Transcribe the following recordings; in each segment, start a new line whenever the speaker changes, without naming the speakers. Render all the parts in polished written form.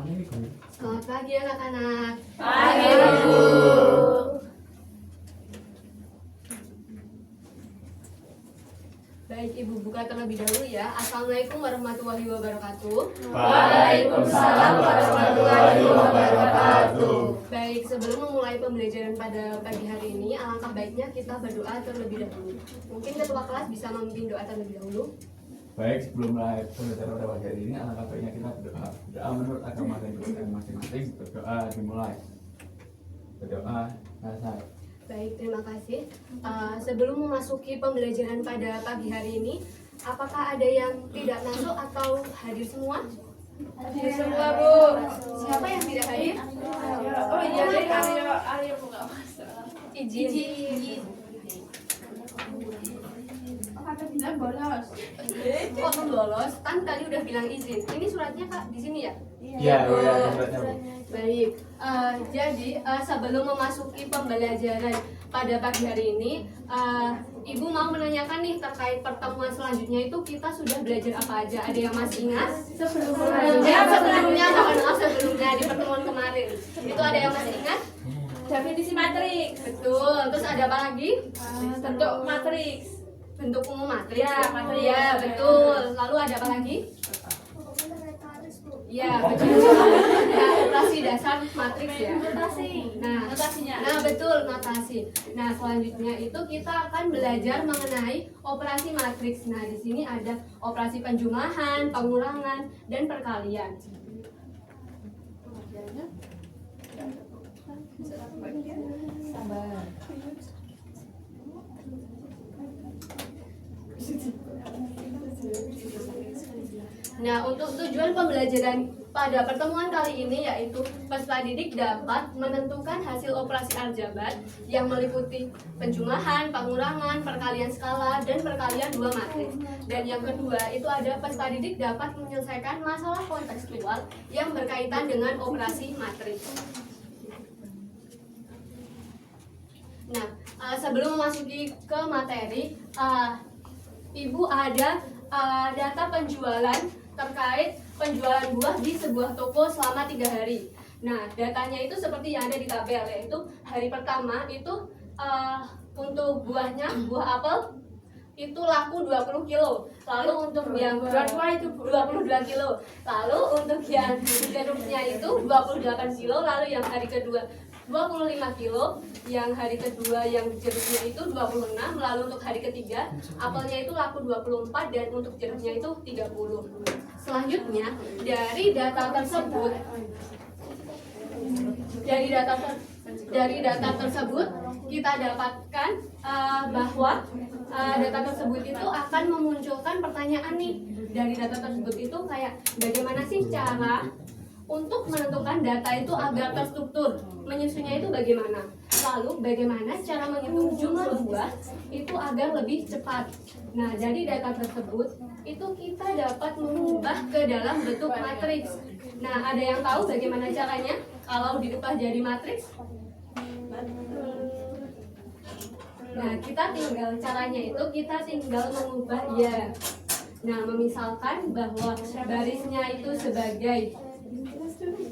Selamat pagi anak-anak.
Pagi, Bu.
Baik, Ibu buka terlebih dahulu ya. Assalamualaikum warahmatullahi wabarakatuh.
Waalaikumsalam warahmatullahi wabarakatuh.
Baik, sebelum memulai pembelajaran pada pagi hari ini, alangkah baiknya kita berdoa terlebih dahulu. Mungkin ketua kelas bisa memimpin doa terlebih dahulu.
Baik, sebelum mulai pembelajaran pada pagi hari ini, alangkah baiknya kita berdoa. Berdoa menurut agama dan kepercayaan masing-masing. Berdoa dimulai. Berdoa selesai.
Baik, terima kasih. Sebelum memasuki pembelajaran pada pagi hari ini, apakah ada yang tidak masuk atau hadir semua?
Hadir semua, Bu.
Siapa yang tidak hadir?
Oh iya, dari Arya Bu nggak masuk.
Izin.
Kata bilang bolos.
Kok membolos? Kan tadi udah bilang izin. Ini suratnya Kak di sini ya?
Iya, suratnya, Bu.
Baik. Jadi sebelum memasuki pembelajaran pada pagi hari ini, Ibu mau menanyakan nih terkait pertemuan selanjutnya itu kita sudah belajar apa aja? Ada yang masih ingat? Sebelumnya di pertemuan kemarin itu ada yang masih ingat?
Definisi matriks.
Betul. Terus ada apa lagi?
Bentuk matriks.
Bentuk umum matriks.
Ya, matriks.
Iya, betul. Lalu ada apa lagi? Ya, betul. Nah, operasi dasar matriks ya. Nah,
Notasinya.
Nah, betul, notasi. Nah, selanjutnya itu kita akan belajar mengenai operasi matriks. Nah, di sini ada operasi penjumlahan, pengulangan, dan perkalian. Sabar. Nah, untuk tujuan pembelajaran pada pertemuan kali ini yaitu peserta didik dapat menentukan hasil operasi aljabar yang meliputi penjumlahan, pengurangan, perkalian skala, dan perkalian dua matriks. Dan yang kedua itu ada peserta didik dapat menyelesaikan masalah kontekstual yang berkaitan dengan operasi matriks. Nah, sebelum memasuki ke materi, Ibu ada data penjualan terkait penjualan buah di sebuah toko selama 3 hari. Nah, datanya itu seperti yang ada di tabel, yaitu hari pertama itu untuk buah apel itu laku 20 kilo. Lalu untuk yang kedua itu 22 kilo. Lalu untuk yang jeruknya itu 28 kilo. Lalu yang hari kedua 25 kilo, yang hari kedua yang jeruknya itu 26, lalu untuk hari ketiga apelnya itu laku 24 dan untuk jeruknya itu 30. Selanjutnya dari data tersebut kita dapatkan bahwa data tersebut itu akan memunculkan pertanyaan nih. Dari data tersebut itu kayak bagaimana sih cara untuk menentukan data itu agar terstruktur, menyusunnya itu bagaimana? Lalu bagaimana cara menghitung jumlah buah itu agar lebih cepat? Nah, dari data tersebut itu kita dapat mengubah ke dalam bentuk matriks. Nah, ada yang tahu bagaimana caranya kalau diubah jadi matriks? Nah, caranya itu kita tinggal mengubah ya. Nah, memisalkan bahwa barisnya itu sebagai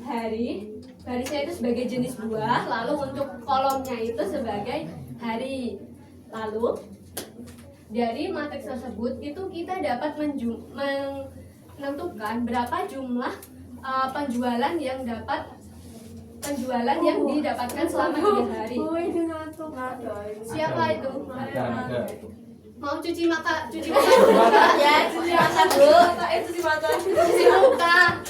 hari, barisnya itu sebagai jenis buah, lalu untuk kolomnya itu sebagai hari. Lalu dari matriks tersebut itu kita dapat menentukan berapa jumlah penjualan yang didapatkan selama 3 hari. Siapa itu?
Ada.
Mau cuci muka ya, cuci muka dulu.
Cuci mata.
Cuci muka.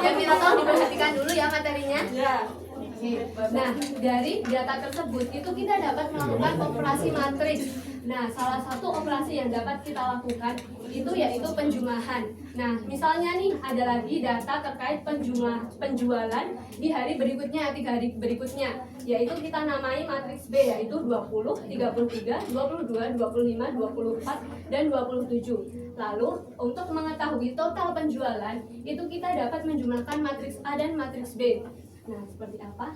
Yang kita tahu diperhatikan dulu ya materinya.
Ya.
Nah, dari data tersebut itu kita dapat melakukan operasi matriks. Nah, salah satu operasi yang dapat kita lakukan itu yaitu penjumlahan. Nah, misalnya nih ada lagi data terkait penjualan di hari berikutnya, 3 hari berikutnya, yaitu kita namai matriks B, yaitu 20, 33, 22, 25, 24, dan 27. Lalu, untuk mengetahui total penjualan, itu kita dapat menjumlahkan matriks A dan matriks B. Nah, seperti apa?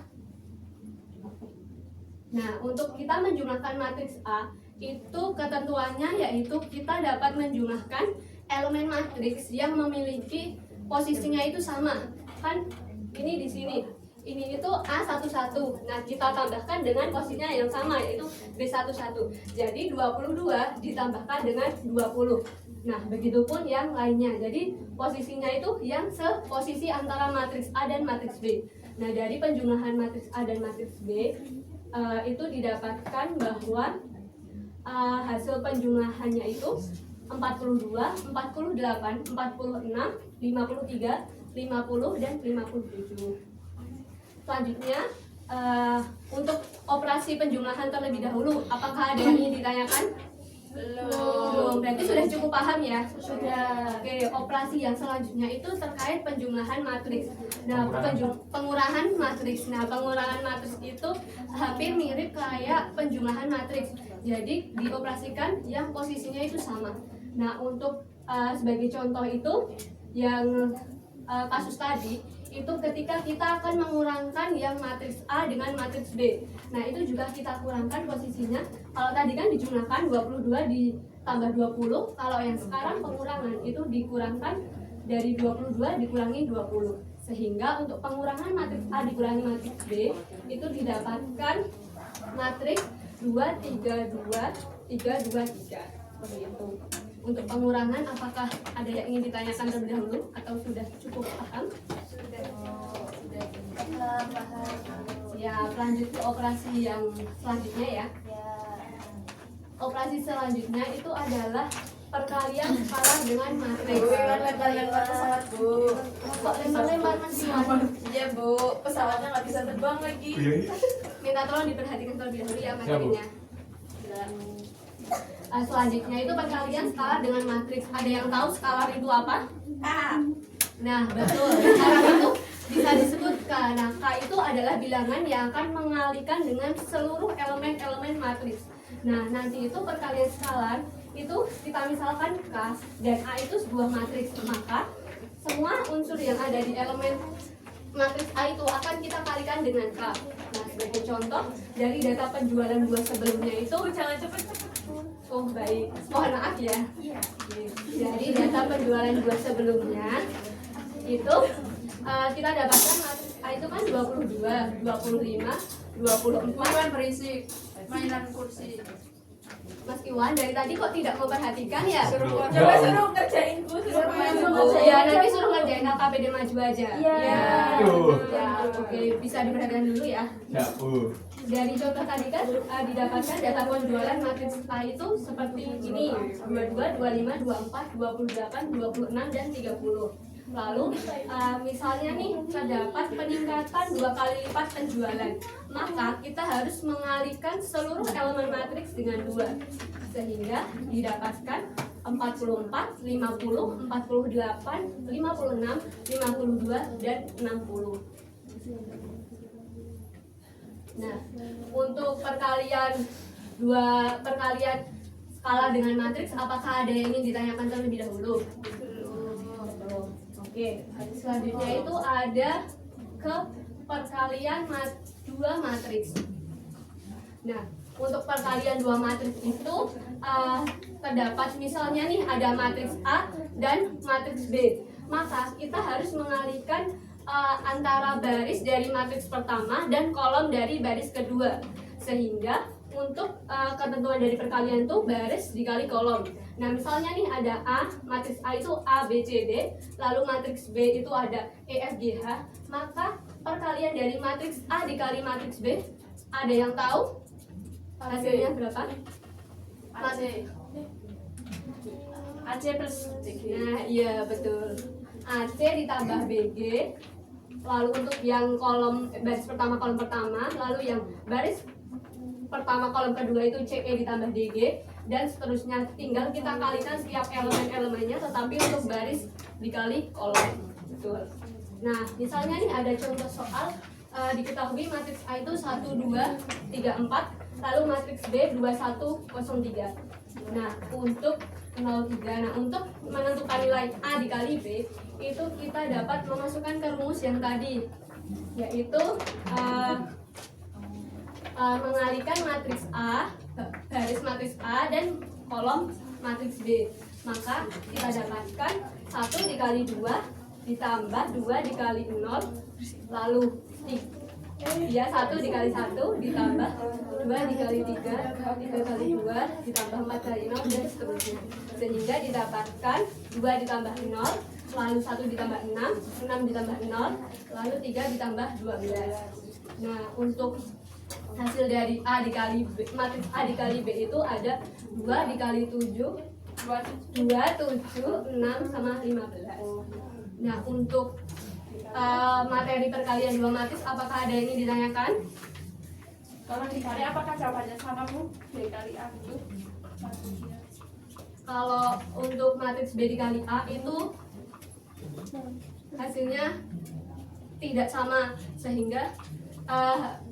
Nah, untuk kita menjumlahkan matriks A, itu ketentuannya yaitu kita dapat menjumlahkan elemen matriks yang memiliki posisinya itu sama. Kan ini di sini. Ini itu A11. Nah, kita tambahkan dengan posisinya yang sama, yaitu B11. Jadi 22 ditambahkan dengan 20. Nah, begitupun yang lainnya. Jadi posisinya itu yang seposisi antara matriks A dan matriks B. Nah, dari penjumlahan matriks A dan matriks B itu didapatkan bahwa hasil penjumlahannya itu 42, 48, 46, 53, 50, dan 57. Selanjutnya untuk operasi penjumlahan terlebih dahulu, apakah ada yang ingin ditanyakan? Belum. Berarti sudah cukup paham ya? Sudah. Oke, operasi yang selanjutnya itu terkait penjumlahan matriks. Nah, pengurahan matriks. Nah, pengurahan matriks itu hampir mirip kayak penjumlahan matriks. Jadi dioperasikan yang posisinya itu sama. Nah, untuk sebagai contoh itu yang kasus tadi itu ketika kita akan mengurangkan yang matriks A dengan matriks B. Nah, itu juga kita kurangkan posisinya. Kalau tadi kan dijumlahkan 22 ditambah 20, kalau yang sekarang pengurangan itu dikurangkan dari 22 dikurangi 20. Sehingga untuk pengurangan matriks A dikurangi matriks B itu didapatkan matriks 2, 3, 2, 3, 2, 3. Begitu. Untuk pengurangan, apakah ada yang ingin ditanyakan terlebih dahulu atau sudah cukup paham? Sudah paham. Ya, lanjut ke operasi yang selanjutnya ya. Operasi selanjutnya itu adalah perkalian skala dengan matriks.
Lempar-lempar pesawat, Bu.
Kok lempar-lempar masih
Iya, Bu. Pesawatnya nggak bisa terbang lagi.
minta tolong diperhatikan terlebih dahulu ya materinya. Selanjutnya itu perkalian skalar dengan matriks. Ada yang tahu skalar itu apa?
K.
Nah, betul. Skalar itu bisa disebut K. Nah, K itu adalah bilangan yang akan mengalikan dengan seluruh elemen-elemen matriks. Nah, nanti itu perkalian skalar itu kita misalkan K dan A itu sebuah matriks. Maka semua unsur yang ada di elemen matriks A itu akan kita kalikan dengan K. Nah, sebagai contoh dari data penjualan buah sebelumnya itu
Jangan cepet-cepet.
oh baik, mohon maaf ya. Dari data penjualan buah sebelumnya itu kita dapatkan matriks A itu kan 22, 25, 24.
Bukan berisik. Mainan kursi.
Mas Iwan dari tadi kok tidak memperhatikan ya?
Coba suruh ngerjain, Bu. Suruh main
Ya nanti suruh ngerjain LKPD maju aja.
Iya.
Ya, oke bisa diperhatikan dulu ya.
Ya, Bu.
Dari contoh tadi kan didapatkan data penjualan matriks A itu seperti ini 22, 25, 24, 28, 26, dan 30. Lalu misalnya nih terdapat peningkatan 2 kali lipat penjualan, maka kita harus mengalihkan seluruh elemen matriks dengan 2 sehingga didapatkan 44, 50, 48, 56, 52, dan 60. Nah, untuk perkalian skala dengan matriks, apakah ada yang ingin ditanyakan terlebih dahulu? Oke, selanjutnya itu ada ke perkalian dua matriks. Nah, untuk perkalian dua matriks itu terdapat misalnya nih ada matriks A dan matriks B. Maka kita harus mengalihkan antara baris dari matriks pertama dan kolom dari baris kedua. Sehingga untuk ketentuan dari perkalian itu baris dikali kolom. Nah, misalnya nih ada A, matriks A itu A, B, C, D, lalu matriks B itu ada E, F, G, H, maka perkalian dari matriks A dikali matriks B, ada yang tahu hasilnya berapa?
AC. AC plus CG.
Nah, iya betul. AC ditambah BG, lalu untuk yang kolom baris pertama kolom pertama, lalu yang baris pertama kolom kedua itu CE ditambah DG, dan seterusnya tinggal kita kalikan setiap elemen-elemennya, tetapi untuk baris dikali kolom. Betul. Nah, misalnya nih ada contoh soal diketahui matriks A itu 1, 2, 3, 4, lalu matriks B 2, 1, 0, 3. Nah, untuk 0, 3. Nah, untuk menentukan nilai A dikali B itu kita dapat memasukkan ke rumus yang tadi, yaitu mengalihkan matriks A, baris matriks A dan kolom matriks B. Maka kita dapatkan 1 dikali 2 ditambah 2 dikali 0, lalu 1 dikali 1 ditambah 2 dikali 3, 3 kali 2 ditambah 4 kali 0 dan seterusnya, sehingga didapatkan 2 ditambah 0, lalu 1 ditambah 6, 6 ditambah 0, lalu 3 ditambah 12. Nah, untuk hasil dari A dikali B, matriks A dikali B itu ada 2 dikali 7, 2, 7, 6, sama 15. Nah, untuk materi perkalian dua matriks, apakah ada yang ingin ditanyakan?
Kalau dikali apakah jawabannya sama Bu? B kali A itu matriksnya.
Kalau untuk matriks B dikali A itu hasilnya tidak sama, sehingga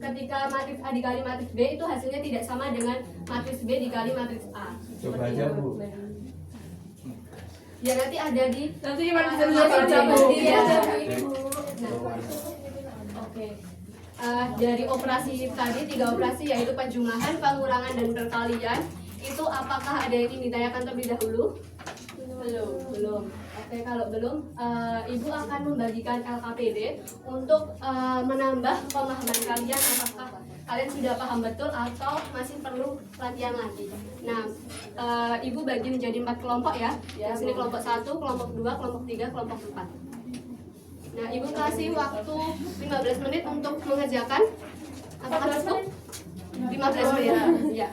ketika matriks A dikali matriks B itu hasilnya tidak sama dengan matriks B dikali matriks A.
Coba aja Bu.
Ya nanti ada di
Nanti gimana bisa
baca
Bu?
Iya.
Nah,
Oke. Dari operasi tadi 3 operasi yaitu penjumlahan, pengurangan, dan perkalian, itu apakah ada yang ingin ditanyakan terlebih dahulu? Belum. Oke, kalau belum, Ibu akan membagikan LKPD untuk menambah pemahaman kalian. Apakah kalian sudah paham betul atau masih perlu latihan lagi? Nah, Ibu bagi menjadi 4 kelompok ya. Di sini kelompok 1, kelompok 2, kelompok 3, kelompok 4. Nah, Ibu kasih waktu 15 menit untuk mengerjakan. Apakah cukup? 15 menit. Ya.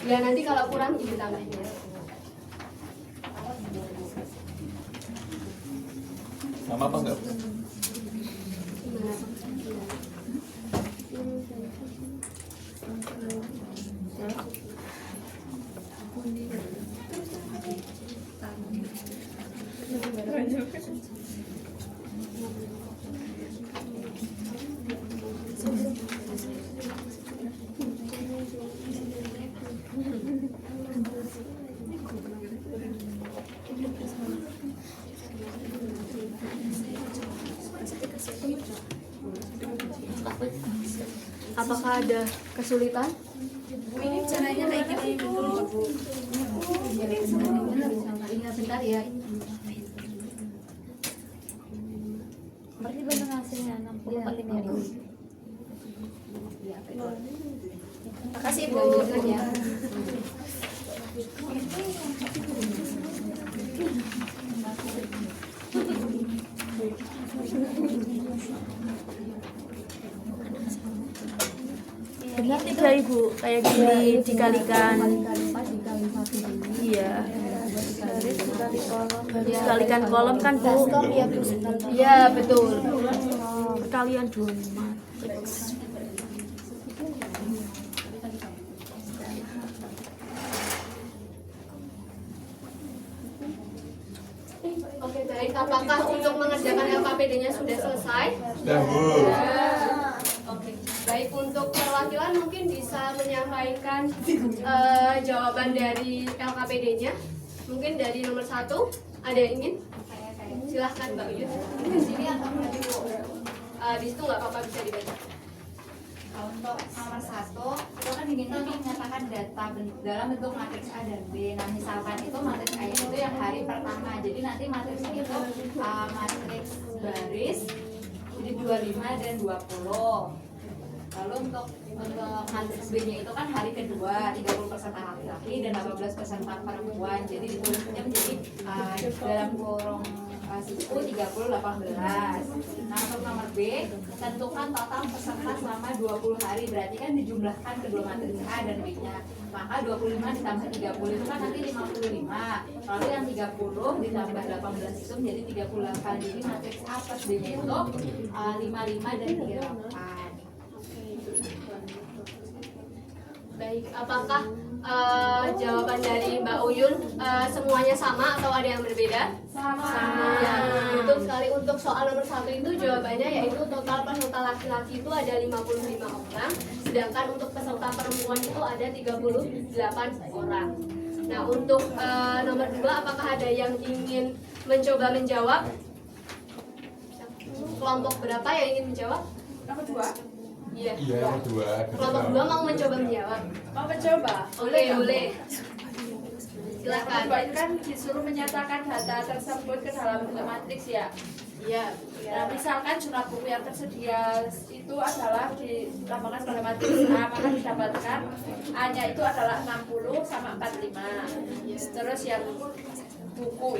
Ya, nanti kalau kurang Ibu tambahin ya.
sama apa enggak?
Apakah ada kesulitan?
Ini caranya kayak gini dulu Bu.
Iya, bentar ya.
Berarti benar hasilnya 60 ini ya.
Makasih Bu. Ya.
Benar tidak Ibu? Kayak gini dikalikan. Iya. Dikalikan kolom kan Bu?
Iya, betul.
Perkalian dua matriks.
Oke, baik. Apakah untuk mengerjakan LKPD-nya sudah selesai?
Sudah Bu.
Oke, baik. Untuk perwakilan mungkin bisa menyampaikan jawaban dari LKPD-nya. Mungkin dari nomor 1, ada yang ingin? Silahkan Mbak Uyun. Di sini atau di situ nggak apa-apa, bisa dibaca.
Untuk nomor 1 itu kan diminta untuk menyatakan data dalam bentuk matriks A dan B. Nah, misalkan itu matriks A itu yang hari pertama, jadi nanti matriksnya itu matriks baris, jadi 25 dan 20. Lalu untuk matriks B-nya itu kan hari kedua, 30% laki-laki dan 18% perempuan, jadi ditulisnya menjadi dalam kurung siku 30-18. Nah, untuk nomor B, tentukan total peserta selama 20 hari, berarti kan dijumlahkan kedua matriks A dan B-nya. Maka 25 ditambah 30 itu kan nanti 55. Lalu yang 30 ditambah 18 itu menjadi 38. Jadi matriks A plus B-nya itu 55 dan 38.
Baik, apakah jawaban dari Mbak Uyun semuanya sama atau ada yang berbeda?
Sama.
Ya, betul sekali. Untuk soal nomor 1 itu jawabannya yaitu total peserta laki-laki itu ada 55 orang, sedangkan untuk peserta perempuan itu ada 38 orang. Nah, untuk nomor 2, apakah ada yang ingin mencoba menjawab? Kelompok berapa yang ingin menjawab?
Nomor 2.
Iya.
Iya, yang kedua.
Kelompok 2 mau mencoba menjawab?
Mau mencoba?
Oke, boleh. Silakan.
Kedua itu kan disuruh menyatakan data tersebut ke dalam bentuk matriks ya.
Iya.
Nah, misalkan jumlah buku yang tersedia itu adalah dilambangkan sebagai matriks A, maka didapatkan A-nya itu adalah 60 sama 45. Terus yang buku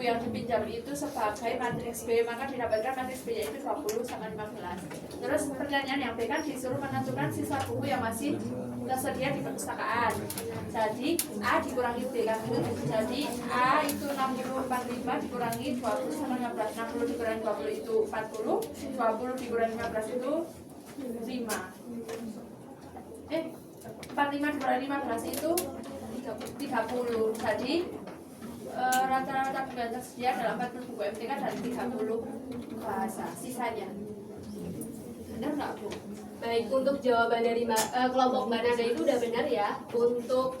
yang dipinjam itu sebagai matriks B, maka didapatkan matriks B yaitu 20 sama 15. Terus pertanyaan yang B kan disuruh menentukan sisa buku yang masih tersedia di perpustakaan. Jadi A dikurangi B kan gitu. Jadi A itu 60 45 dikurangi 20 sama 15. 60 dikurangi 20 itu 40, 20 dikurangi 15 itu 5. 45 dikurangi 15 itu 30. Jadi rata-rata buku yang tersedia adalah 40 buku MTK dan 30 bahasa sisanya. Benar nggak Bu?
Baik, untuk jawaban dari kelompok Mbak Nada itu udah benar ya. Untuk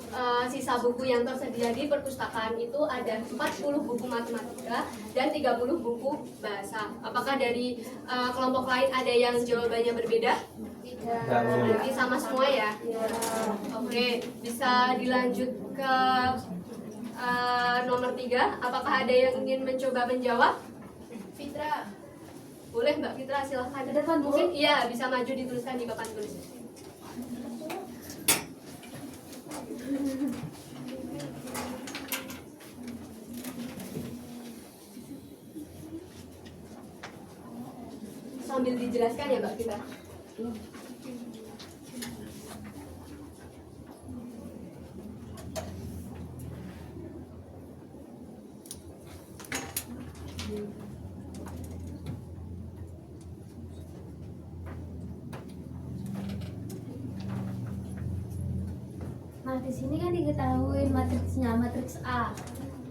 sisa buku yang tersedia di perpustakaan itu ada 40 buku matematika dan 30 buku bahasa. Apakah dari kelompok lain ada yang jawabannya berbeda?
Tidak.
Berarti sama semua ya? Oke, bisa dilanjut ke nomor 3. Apakah ada yang ingin mencoba menjawab?
Fitra.
Boleh Mbak Fitra, silahkan.
Ke depan, Bu.
Mungkin iya bisa maju dituliskan di papan tulis. Sambil dijelaskan ya Mbak Fitra.
Nah, di sini kan diketahui matriksnya, matriks A.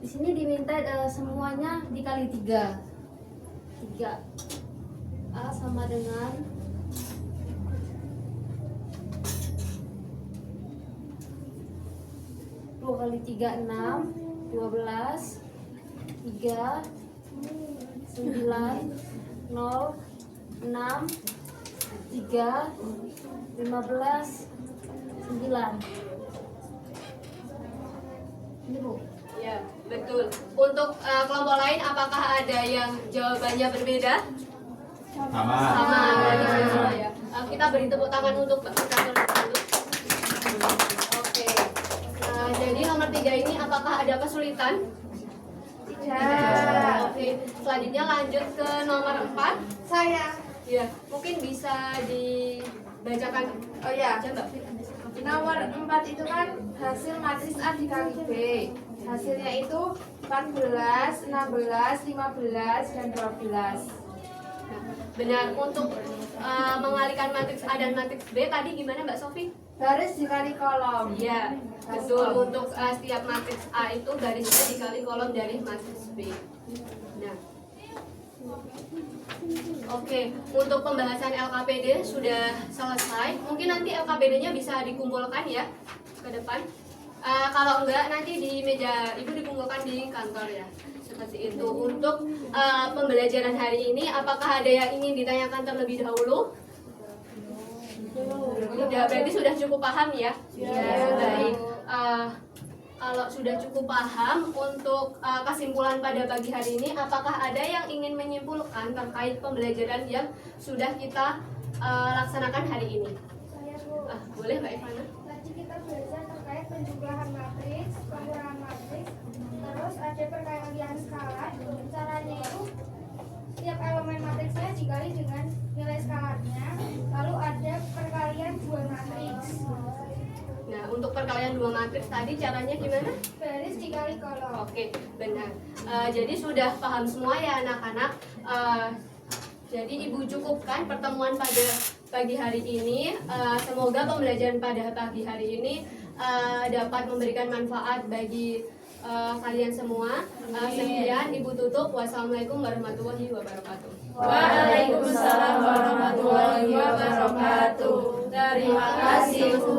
Di sini diminta semuanya dikali 3. 3 A sama dengan 2 kali 3 6, 12, 3, 9, 0, 6, 3, 15, 9. Ini Bu.
Ya, betul. Untuk kelompok lain apakah ada yang jawabannya berbeda?
Sama.
Sama, berarti sama ya. Kita beri tepuk tangan untuk Mbak Fitra dulu. Oke. Jadi nomor 3 ini apakah ada kesulitan?
Tidak.
Oke. Selanjutnya lanjut ke nomor 4.
Saya.
Ya, mungkin bisa dibacakan.
Oh ya.
Aja Mbak Fitra.
Nomor 4 itu kan hasil matriks A dikali B. Hasilnya itu 14, 16, 15, dan 12.
Benar. Untuk mengalihkan matriks A dan matriks B tadi gimana Mbak Sofi?
Baris dikali kolom.
Iya, betul. Untuk setiap matriks A itu garisnya dikali kolom dari matriks B. Nah, oke. Untuk pembahasan LKPD sudah selesai. Mungkin nanti LKPD-nya bisa dikumpulkan ya ke depan. Kalau enggak nanti di meja Ibu dikumpulkan di kantor ya. Seperti itu. Untuk pembelajaran hari ini, apakah ada yang ingin ditanyakan terlebih dahulu? Tidak, berarti sudah cukup paham ya? Ya, baik. Kalau sudah cukup paham untuk kesimpulan pada pagi hari ini, apakah ada yang ingin menyimpulkan terkait pembelajaran yang sudah kita laksanakan hari ini?
Saya Bu,
Boleh Mbak Ivana?
tadi kita belajar terkait penjumlahan matriks, pengurangan matriks, terus ada perkalian skalar. Caranya itu setiap elemen matriksnya dikali dengan nilai skalarnya, lalu ada perkalian dua matriks.
Nah, untuk perkalian dua matriks tadi caranya gimana?
Baris dikali kolom.
Oke, benar. Jadi sudah paham semua ya anak-anak. Jadi Ibu cukupkan pertemuan pada pagi hari ini. Semoga pembelajaran pada pagi hari ini dapat memberikan manfaat bagi kalian semua. Sekian Ibu tutup. Wassalamualaikum warahmatullahi wabarakatuh.
Waalaikumsalam warahmatullahi wabarakatuh. Terima kasih Bu.